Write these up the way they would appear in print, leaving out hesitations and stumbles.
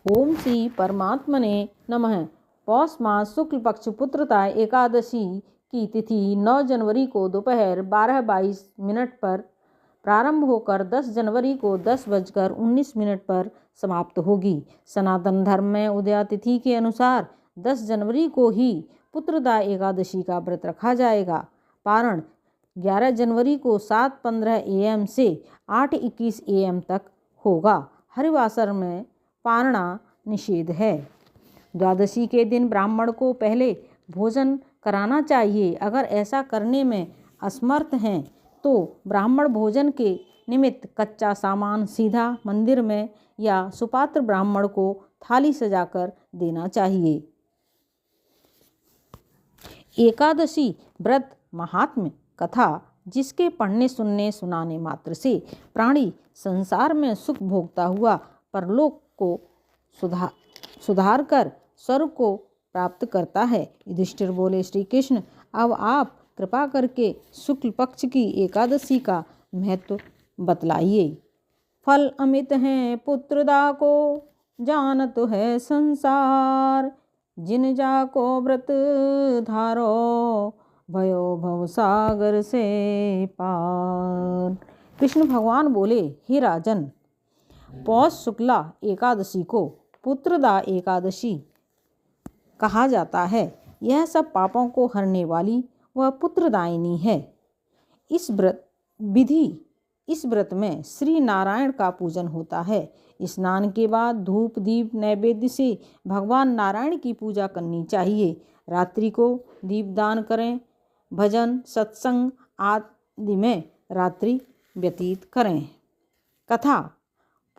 ओम श्री परमात्मने नमः। पौष मास शुक्ल पक्ष पुत्रदा एकादशी की तिथि 9 जनवरी को दोपहर 12:22 पर प्रारंभ होकर 10 जनवरी को 10:19 पर समाप्त होगी। सनातन धर्म में उदया तिथि के अनुसार 10 जनवरी को ही पुत्रदा एकादशी का व्रत रखा जाएगा। पारण 11 जनवरी को 7:15 AM से 8:21 AM तक होगा। हरिवासर में पारणा निषेध है। द्वादशी के दिन ब्राह्मण को पहले भोजन कराना चाहिए। अगर ऐसा करने में असमर्थ हैं तो ब्राह्मण भोजन के निमित्त कच्चा सामान सीधा मंदिर में या सुपात्र ब्राह्मण को थाली सजाकर देना चाहिए। एकादशी व्रत महात्म्य कथा, जिसके पढ़ने सुनने सुनाने मात्र से प्राणी संसार में सुख भोगता हुआ परलोक को सुधार कर स्वर्ग को प्राप्त करता है। युधिष्ठिर बोले, श्री कृष्ण, अब आप कृपा करके शुक्ल पक्ष की एकादशी का महत्व बतलाइए। फल अमित है पुत्रदा को, जानत है संसार, जिन जाको व्रत धारो, भयो भव सागर से पार। कृष्ण भगवान बोले, हे राजन, पौष शुक्ला एकादशी को पुत्रदा एकादशी कहा जाता है। यह सब पापों को हरने वाली व पुत्रदायिनी है। इस व्रत में श्री नारायण का पूजन होता है। स्नान के बाद धूप दीप नैवेद्य से भगवान नारायण की पूजा करनी चाहिए। रात्रि को दीपदान करें, भजन सत्संग आदि में रात्रि व्यतीत करें। कथा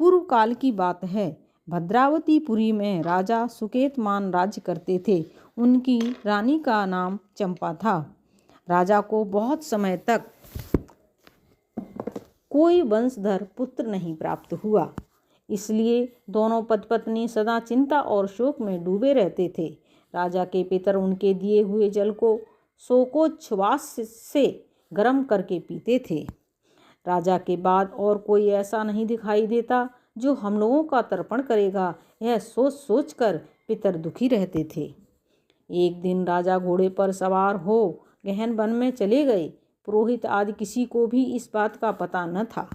पूर्व काल की बात है। भद्रावतीपुरी में राजा सुकेतमान राज्य करते थे। उनकी रानी का नाम चंपा था। राजा को बहुत समय तक कोई वंशधर पुत्र नहीं प्राप्त हुआ, इसलिए दोनों पति पत्नी सदा चिंता और शोक में डूबे रहते थे। राजा के पितर उनके दिए हुए जल को शोकोच्छ्वास से गर्म करके पीते थे। राजा के बाद और कोई ऐसा नहीं दिखाई देता जो हम लोगों का तर्पण करेगा, यह सोच सोच कर पितर दुखी रहते थे। एक दिन राजा घोड़े पर सवार हो गहन वन में चले गए। पुरोहित आदि किसी को भी इस बात का पता न था।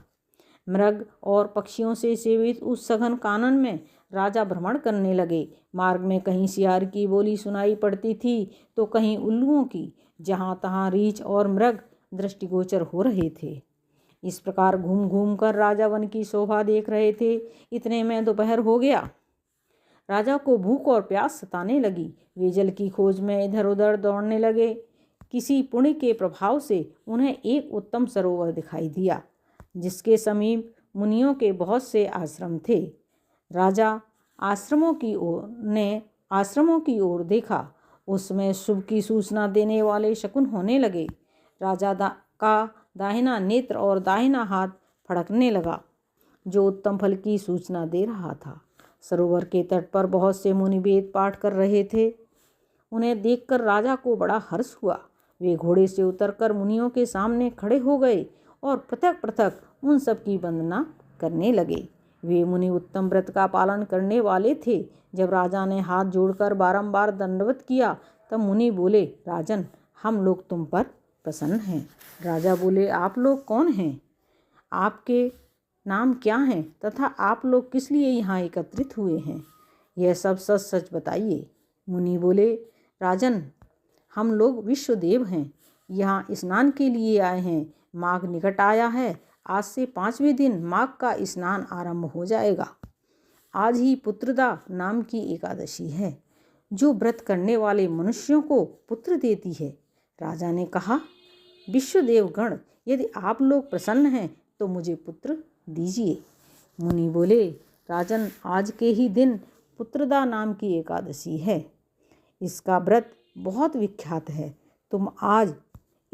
मृग और पक्षियों से सेवित उस सघन कानन में राजा भ्रमण करने लगे। मार्ग में कहीं सियार की बोली सुनाई पड़ती थी तो कहीं उल्लुओं की। जहाँ तहाँ रीछ और मृग दृष्टिगोचर हो रहे थे। इस प्रकार घूम घूम कर राजा वन की शोभा देख रहे थे। इतने में दोपहर हो गया। राजा को भूख और प्यास सताने लगी। वे जल की खोज में इधर उधर दौड़ने लगे। किसी पुण्य के प्रभाव से उन्हें एक उत्तम सरोवर दिखाई दिया, जिसके समीप मुनियों के बहुत से आश्रम थे। राजा आश्रमों की ओर देखा। उसमें शुभ की सूचना देने वाले शकुन होने लगे। राजा का दाहिना नेत्र और दाहिना हाथ फड़कने लगा, जो उत्तम फल की सूचना दे रहा था। सरोवर के तट पर बहुत से मुनि वेद पाठ कर रहे थे। उन्हें देखकर राजा को बड़ा हर्ष हुआ। वे घोड़े से उतरकर मुनियों के सामने खड़े हो गए और पृथक पृथक उन सब की वंदना करने लगे। वे मुनि उत्तम व्रत का पालन करने वाले थे। जब राजा ने हाथ जोड़कर बारंबार दंडवत किया तब मुनि बोले, राजन, हम लोग तुम पर प्रसन्न हैं। राजा बोले, आप लोग कौन हैं? आपके नाम क्या हैं तथा आप लोग किस लिए यहाँ एकत्रित हुए हैं? यह सब सच सच बताइए। मुनि बोले, राजन, हम लोग विश्वदेव हैं। यहाँ स्नान के लिए आए हैं। माघ निकट आया है। आज से 5वें दिन माघ का स्नान आरंभ हो जाएगा। आज ही पुत्रदा नाम की एकादशी है, जो व्रत करने वाले मनुष्यों को पुत्र देती है। राजा ने कहा, विश्वदेव गण, यदि आप लोग प्रसन्न हैं तो मुझे पुत्र दीजिए। मुनि बोले, राजन, आज के ही दिन पुत्रदा नाम की एकादशी है। इसका व्रत बहुत विख्यात है। तुम आज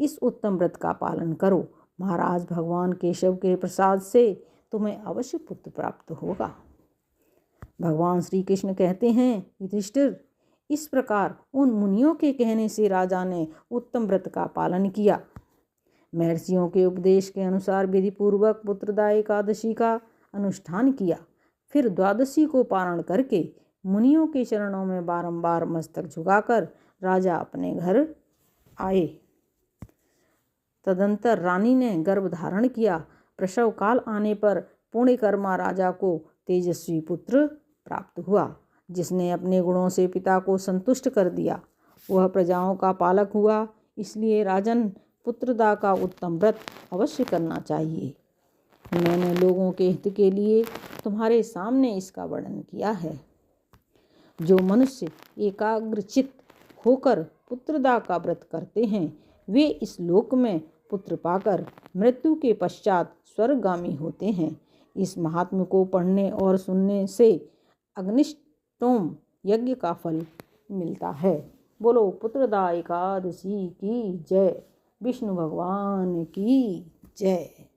इस उत्तम व्रत का पालन करो। महाराज भगवान केशव के प्रसाद से तुम्हें अवश्य पुत्र प्राप्त होगा। भगवान श्री कृष्ण कहते हैं, युधिष्ठिर, इस प्रकार उन मुनियों के कहने से राजा ने उत्तम व्रत का पालन किया। महर्षियों के उपदेश के अनुसार विधिपूर्वक पुत्रदा एकादशी का अनुष्ठान किया। फिर द्वादशी को पारण करके मुनियों के चरणों में बारंबार मस्तक झुकाकर राजा अपने घर आए। तदंतर रानी ने गर्भ धारण किया। प्रसव काल आने पर पुण्यकर्मा राजा को तेजस्वी पुत्र प्राप्त हुआ, जिसने अपने गुणों से पिता को संतुष्ट कर दिया। वह प्रजाओं का पालक हुआ। इसलिए राजन, पुत्रदा का उत्तम व्रत अवश्य करना चाहिए। मैंने लोगों के हित के लिए तुम्हारे सामने इसका वर्णन किया है। जो मनुष्य एकाग्रचित्त होकर पुत्रदा का व्रत करते हैं, वे इस लोक में पुत्र पाकर मृत्यु के पश्चात स्वर्गगामी होते हैं। इस महात्म्य को पढ़ने और सुनने से अग्निष्टोम यज्ञ का फल मिलता है। बोलो पुत्रदा एकादशी की जय। विष्णु भगवान की जय।